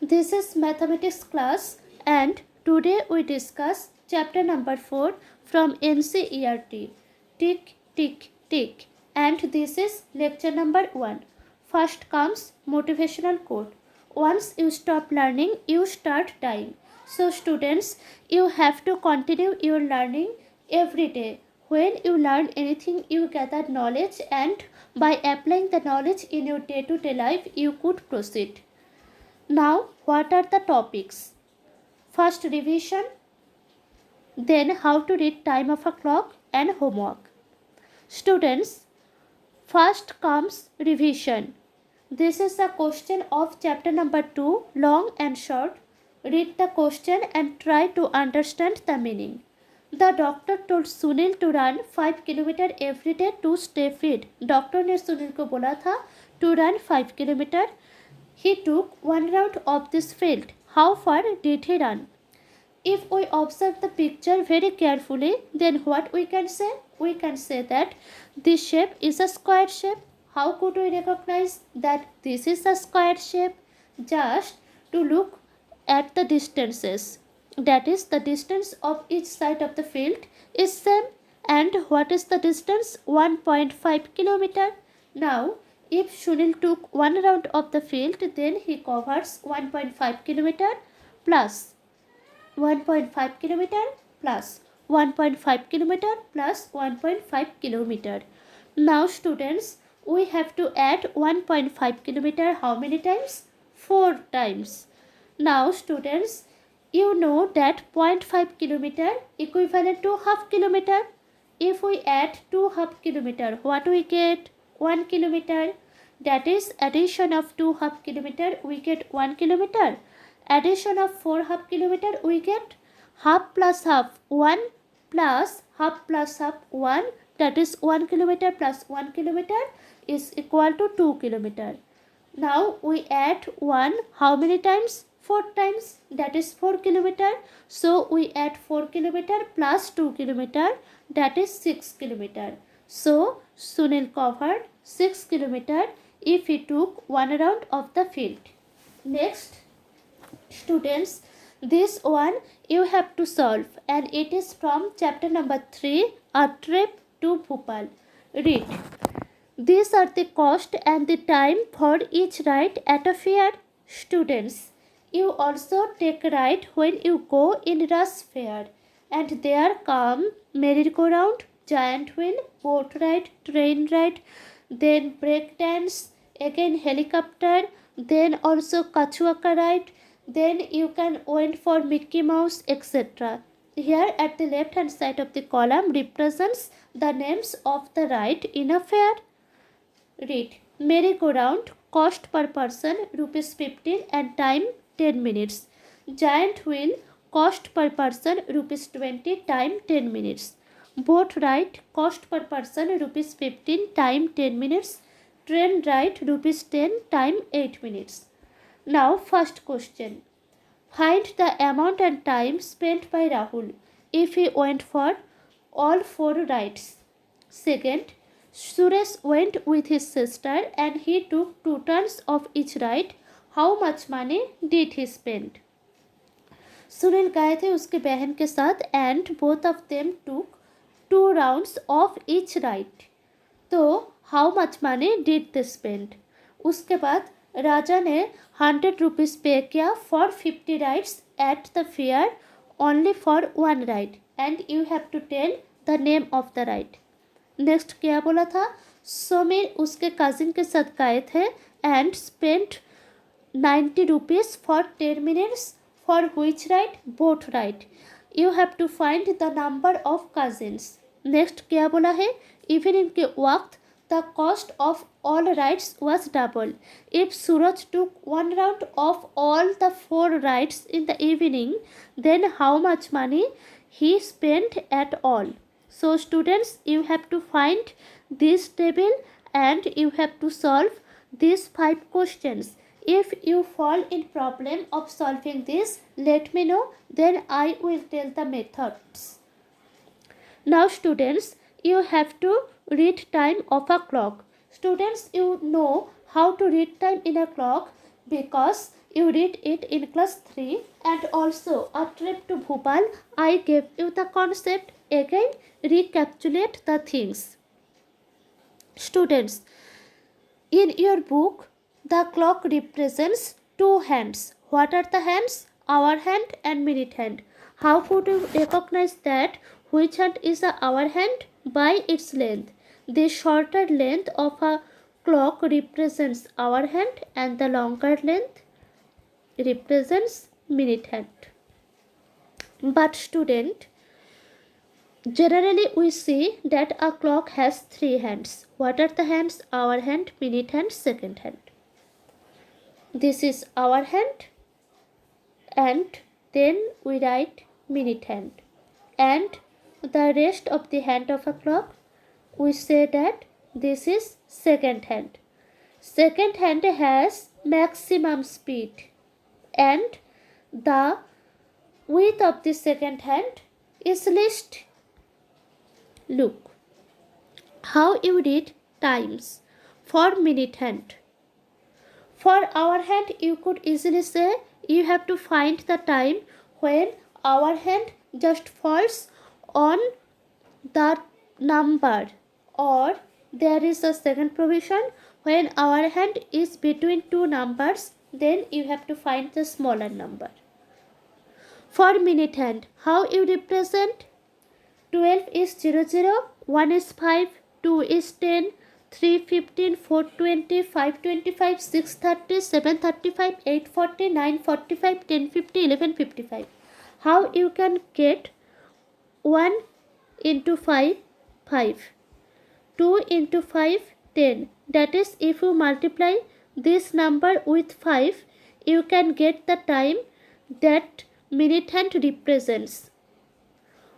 This is mathematics class and today we discuss chapter number 4 from NCERT. Tick, tick, tick. And this is lecture number 1. First comes motivational quote. Once you stop learning, you start dying. So students, you have to continue your learning every day. When you learn anything, you gather knowledge, and by applying the knowledge in your day-to-day life, you could proceed. Now, what are the topics? First, revision, then how to read time of a clock and homework. Students, first comes revision. This is the question of chapter number 2, long and short. Read the question and try to understand the meaning. The doctor told Sunil to run 5 kilometre every day to stay fit. Doctor ने सुनील को बोला था to run 5 kilometre. He took one round of this field. How far did he run? If we observe the picture very carefully, then what we can say? We can say that this shape is a square shape. How could we recognize that this is a square shape? Just to look at the distances. That is, the distance of each side of the field is same. And what is the distance? 1.5 kilometer. Now, if Sunil took one round of the field, then he covers 1.5 kilometer plus 1.5 kilometer plus 1.5 kilometer plus 1.5 kilometer. Now students, we have to add 1.5 kilometer how many times? 4 times. Now students, you know that 0.5 kilometer equivalent to half kilometer. If we add 2 half kilometer, what we get? 1 kilometer. That is addition of 2 half kilometer, we get 1 kilometer. Addition of 4 half kilometer, we get half plus half 1 plus half 1. That is 1 kilometer plus 1 kilometer is equal to 2 kilometer. Now we add 1 how many times? 4 times, that is 4 kilometer. So we add 4 kilometer plus 2 kilometer, that is 6 kilometer. So Sunil covered 6 kilometer if he took one round of the field. Next, students, this one you have to solve, and it is from chapter number 3, a trip to Bhopal. Read. These are the cost and the time for each ride at a fair. Students, you also take a ride when you go in rush fair, and there come merry-go-round, giant wheel, boat ride, train ride, then break dance, again helicopter, then also kachuaka ride, then you can wait for Mickey Mouse, etc. Here at the left hand side of the column represents the names of the ride in a fair. Read. Merry-go-round, cost per person rupees 15 and time 10 minutes. Giant wheel, cost per person rupees 20, time 10 minutes. Boat ride, cost per person rupees 15, time 10 minutes. Train ride rupees 10, time 8 minutes. Now first question. Find the amount and time spent by Rahul if he went for all 4 rides. Second, Suresh went with his sister and he took 2 turns of each ride. How much money did he spend? Sunil गए थे उसके बहन के साथ and both of them took 2 rounds of each ride. तो how much money did they spend? उसके बाद राजा ने 100 रुपीज़ पे किया for 50 rides at the fare only for 1 ride, and you have to tell the name of the ride. Next क्या बोला था? समीर उसके cousin के साथ गए थे and spent 90 rupees for 10 minutes for which ride? Boat ride. You have to find the number of cousins. Next क्या बोला है? इवनिंग के वक्त the cost of all rides was double. If Suraj took one round of all the 4 rides in the evening, then how much money he spent at all? So students, you have to find this table and you have to solve these 5 questions. If you fall in problem of solving this, let me know, then I will tell the methods. Now students, you have to read time of a clock. Students, you know how to read time in a clock because You read it in class 3, and also a trip to Bhopal. I gave you the concept. Again, recapitulate the things. Students, in your book, the clock represents two hands. What are the hands? Hour hand and minute hand. How could you recognize that which hand is the hour hand? By its length. The shorter length of a clock represents hour hand and the longer length represents minute hand. But student, generally we see that a clock has three hands. What are the hands? Hour hand, minute hand, second hand. This is hour hand, and then we write minute hand. And the rest of the hand of a clock, we say that this is second hand. Second hand has maximum speed, and the width of the second hand is least. Look how you read times for minute hand. For hour hand, you could easily say you have to find the time when hour hand just falls on the number, or there is a second provision when hour hand is between two numbers, then you have to find the smaller number. For minute hand, how you represent? 12 is 00, 1 is 5, 2 is 10, 3 15, 4 20, 5 25, 6 30, 7 35, 8 40, 9 45, 10 50, 11 55. How you can get 1 into 5, 5, 2 into 5, 10. That is, if you multiply this number with 5, you can get the time that minute hand represents.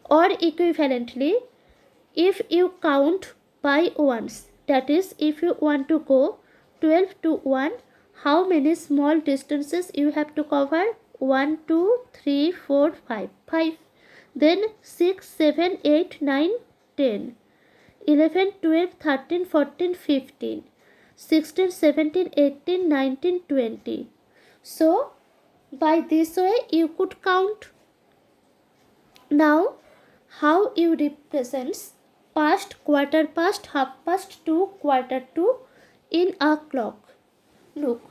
Or equivalently, if you count by ones, that is, if you want to go 12 to 1, how many small distances you have to cover? 1 2 3 4 5, 5. Then 6 7 8 9 10, 11 12 13 14 15, 16 17 18 19 20. So by this way you could count. Now how you represents past, quarter past, half past, to, quarter to in a clock? Look,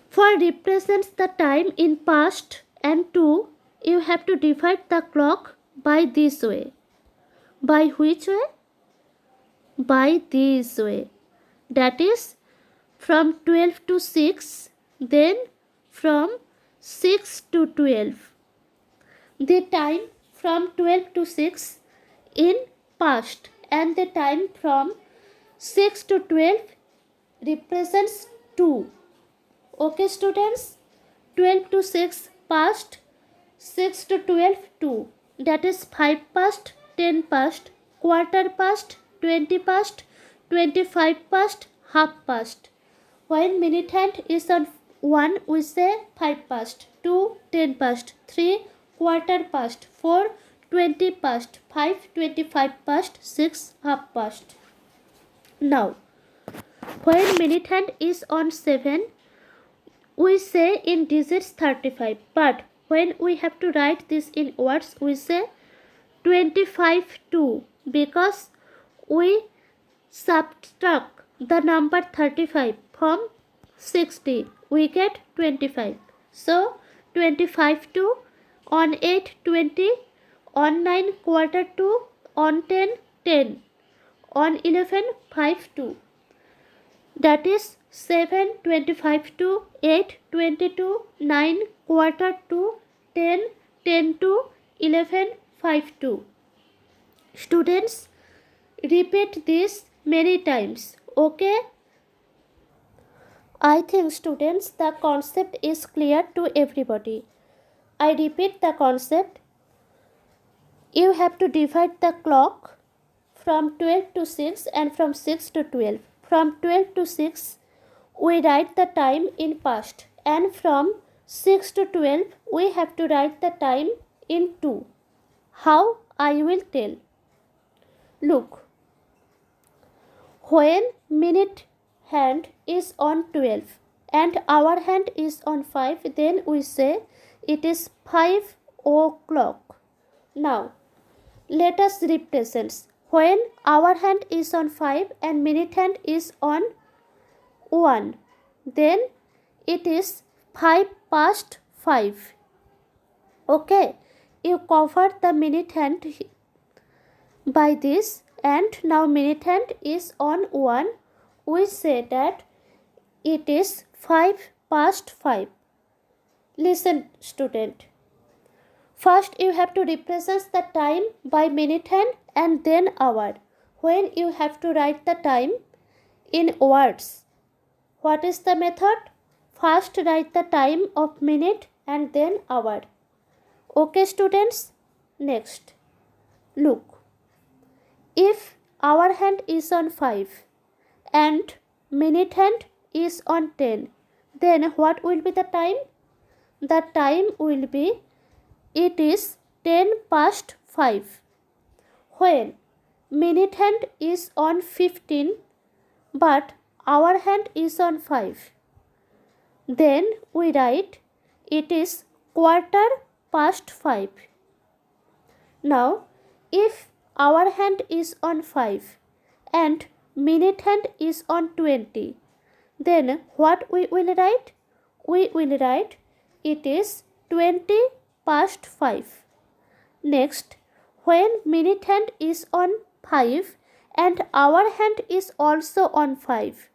for represents the time in past and to, you have to divide the clock by this way. By which way? By this way. That is, from 12 to 6, then from 6 to 12. The time from 12 to 6 in past, and the time from 6 to 12 represents 2. Okay students, 12 to 6 past, 6 to 12 2. That is 5 past, 10 past, quarter past, 20 past, 25 past, half past. When minute hand is on 1, we say 5 past, 2 10 past, 3 quarter past, 4 20 past, 5 25 past, 6 half past. Now, when minute hand is on 7, we say in digits 35, but when we have to write this in words, we say 25 2, because we subtract the number 35 from 60, we get 25. So 25 2, on 8 20, on 9 quarter to, on 10 10, on 11 5 2. That is 7 25 to, 8 22, 9 quarter to, 10 10 to, 11 5 2. Students, repeat this many times. Okay? I think students, the concept is clear to everybody. I repeat the concept. You have to divide the clock from 12 to 6 and from 6 to 12. From 12 to 6, we write the time in past, and from 6 to 12, we have to write the time in 2. How? I will tell. Look, when minute hand is on 12 and our hand is on 5, then we say it is 5 o'clock. Now, let us represent. When our hand is on 5 and minute hand is on 1, then it is 5 past 5. Okay, you cover the minute hand by this, and now minute hand is on 1. We say that it is 5 past 5. Listen, student. First, you have to represent the time by minute hand and then hour. When you have to write the time in words, what is the method? First, write the time of minute and then hour. Okay, students? Next, look. If hour hand is on 5 and minute hand is on 10, then what will be the time? The time will be, it is 10 past 5. When minute hand is on 15 but hour hand is on 5, then we write it is quarter past 5. Now, if hour hand is on 5 and minute hand is on 20, then what we will write? We will write it is 20 past 5. Next, when minute hand is on 5 and hour hand is also on 5,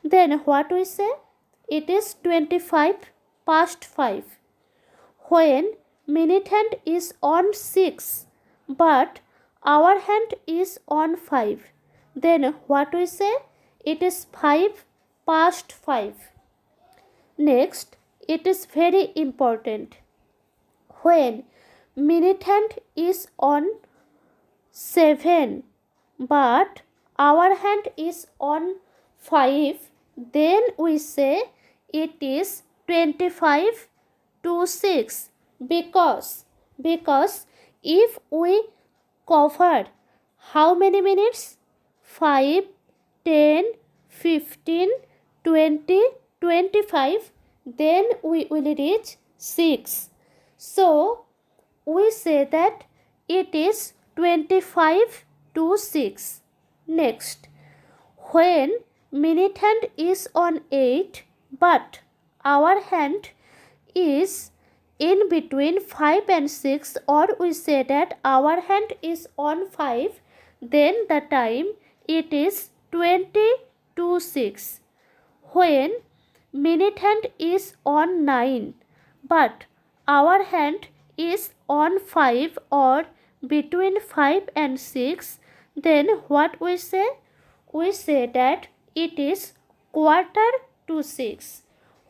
then what we say? It is 25 past 5. When minute hand is on 6 but hour hand is on 5, then what we say? It is 5 past 5. Next, it is very important. When minute hand is on 7 but hour hand is on 5, then we say it is 25 to 6, because if we cover how many minutes? 5, 10, 15, 20, 25, then we will reach 6. So, we say that it is 25 to 6. Next, when minute hand is on 8 but hour hand is in between 5 and 6, or we say that hour hand is on 5, then the time it is 20 to 6. When minute hand is on 9 but hour hand is on 5 or between 5 and 6, then what we say? We say that it is quarter to 6.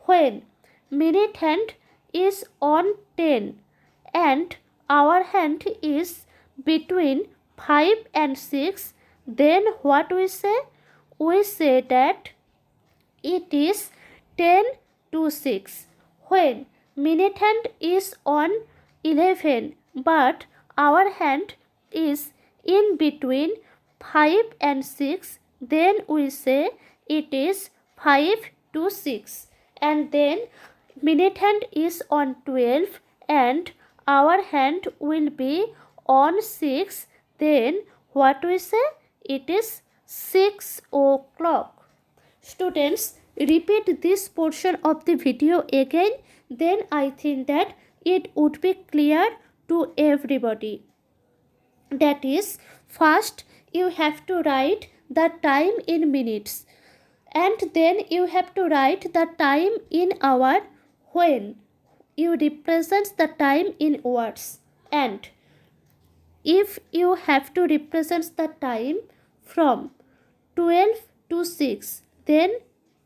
When minute hand is on 10 and hour hand is between 5 and 6, then what we say? We say that it is 10 to 6. When minute hand is on 11 but hour hand is in between 5 and 6, then we say it is 5 to 6. And then minute hand is on 12 and hour hand will be on 6, then what we say? It is 6 o'clock. Students, repeat this portion of the video again, then I think that it would be clear to everybody. That is, first you have to write the time in minutes, and then you have to write the time in hour when you represent the time in words. And if you have to represent the time from 12 to 6, then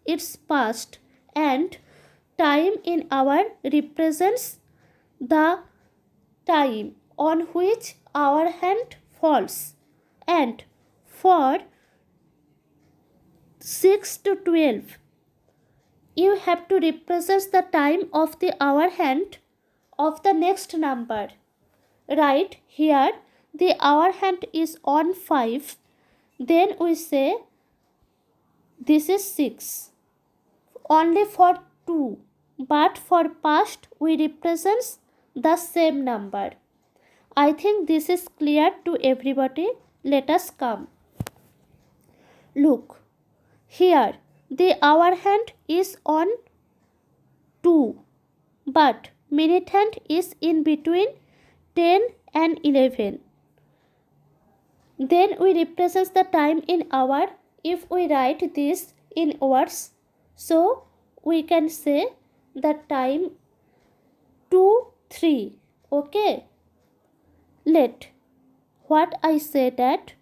it's past, and time in hour represents the time on which our hand falls. And for 6 to 12, you have to represent the time of the hour hand of the next number. Right here, the hour hand is on 5, then we say this is 6. only for 2, but for past we represents the same number. I think this is clear to everybody. Let us come. Look, here the hour hand is on 2, but minute hand is in between 10 and 11. Then we represent the time in hour. If we write this in words, so we can say the time 2, 3. Okay. Let what I say that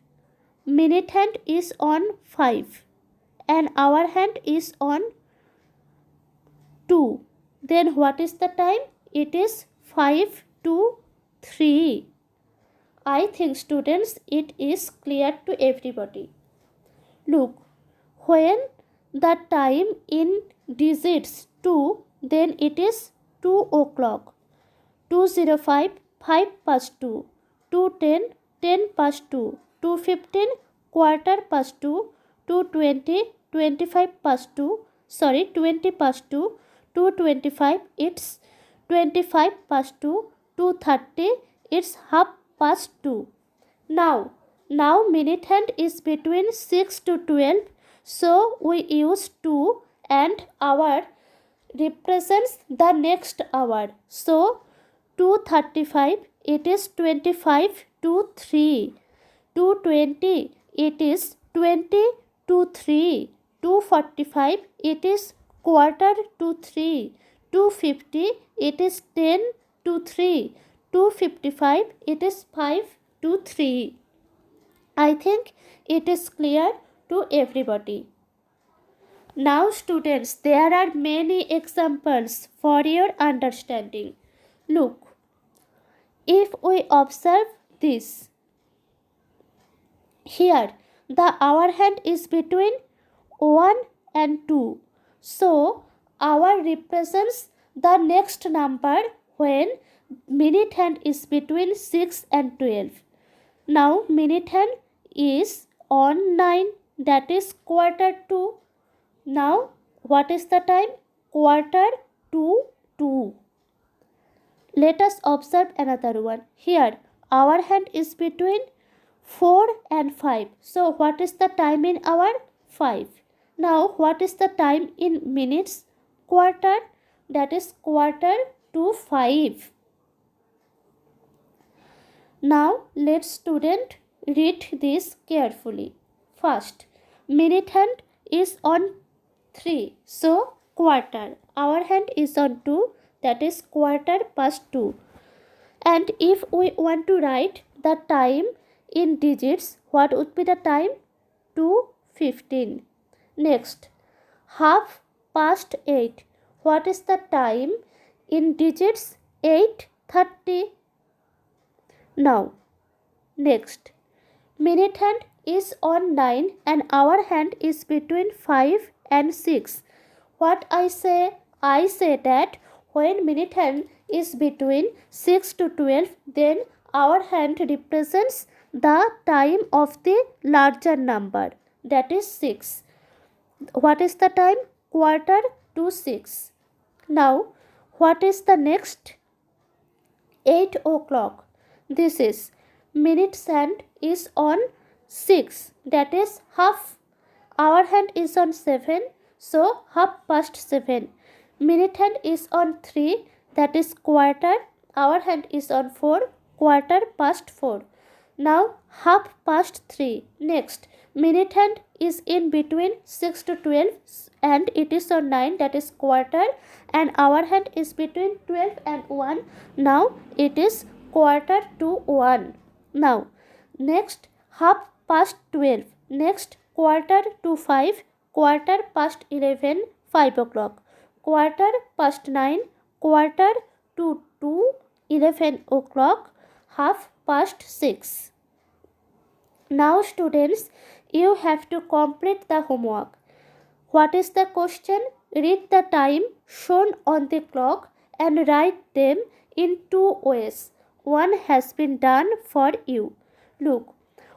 minute hand is on 5 and hour hand is on 2. Then what is the time? It is 5 to 3. I think students it is clear to everybody. Look, when the time in digits 2, then it is 2 o'clock. 2:05, 5 past 2. 2:10, 10 past 2. 2:15, quarter past 2. 2:20, 25 past 2. 20 past 2. 2:25, it's 25 past 2. 2:30, it's half past 2. Now minute hand is between 6 to 12, so we use 2 and hour represents the next hour. So 2:35 it is 25 to 3. 2:20 it is 20 to 3. 2:45 it is quarter to 3. 2:50 it is 10 to 3. 2:55 it is 5 to 3. I think it is clear to everybody. Now students, there are many examples for your understanding. Look, if we observe this, here the hour hand is between 1 and 2. So, hour represents the next number when minute hand is between 6 and 12. Now, minute hand is on 9, that is quarter to. Now, what is the time? Quarter to 2. Let us observe another one. Here, hour hand is between 4 and 5. So, what is the time in hour? 5. Now, what is the time in minutes? Quarter, that is quarter to 5. Now, let student read this carefully. First, minute hand is on 3. So, quarter. Hour hand is on 2. That is quarter past 2. And if we want to write the time in digits, what would be the time? 2:15. Next, half past 8. What is the time in digits? 8:30. Now, next, minute hand is on 9 and hour hand is between 5 and 6. What I say? I say that when minute hand is between 6 to 12, then hour hand represents the time of the larger number, that is 6. What is the time? Quarter to 6. Now, what is the next? 8 o'clock. This is minute hand is on 6, that is half. Hour hand is on 7, so half past 7. Minute hand is on 3, that is quarter. Hour hand is on 4, quarter past 4. Now half past 3. Next, minute hand is in between 6 to 12 and it is on 9, that is quarter, and hour hand is between 12 and 1. Now it is quarter to 1. Now next, half past 12. Next, quarter to 5, quarter past 11, 5 o'clock. Quarter past 9, quarter to 2, 11 o'clock, half past 6. Now students, you have to complete the homework. What is the question? Read the time shown on the clock and write them in 2 ways. One has been done for you. Look,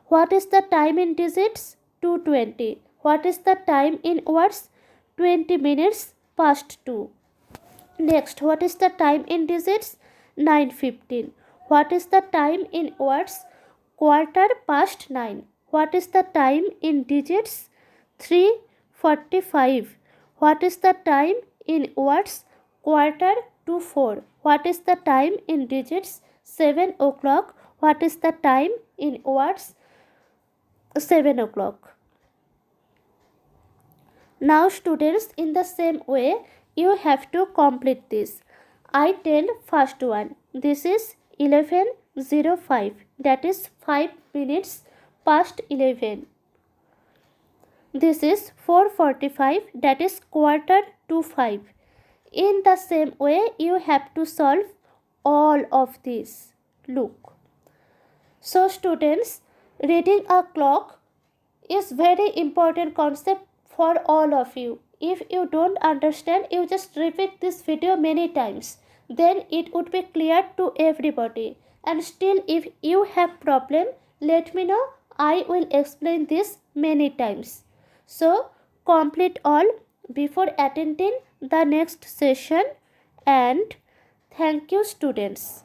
what is the time in digits? 2:20. What is the time in hours? 20 minutes past 2. Next, what is the time in digits? 9:15. What is the time in words? Quarter past 9. What is the time in digits? 3:45. What is the time in words? Quarter to 4. What is the time in digits? 7 o'clock. What is the time in words? 7 o'clock. Now students, in the same way, you have to complete this. I tell first one. This is 11:05. That is 5 minutes past 11. This is 4:45. That is quarter to 5. In the same way, you have to solve all of these. Look. So students, reading a clock is very important concept for all of you. If you don't understand, you just repeat this video many times. Then it would be clear to everybody. And still, if you have problem, let me know. I will explain this many times. So complete all before attending the next session. And thank you students.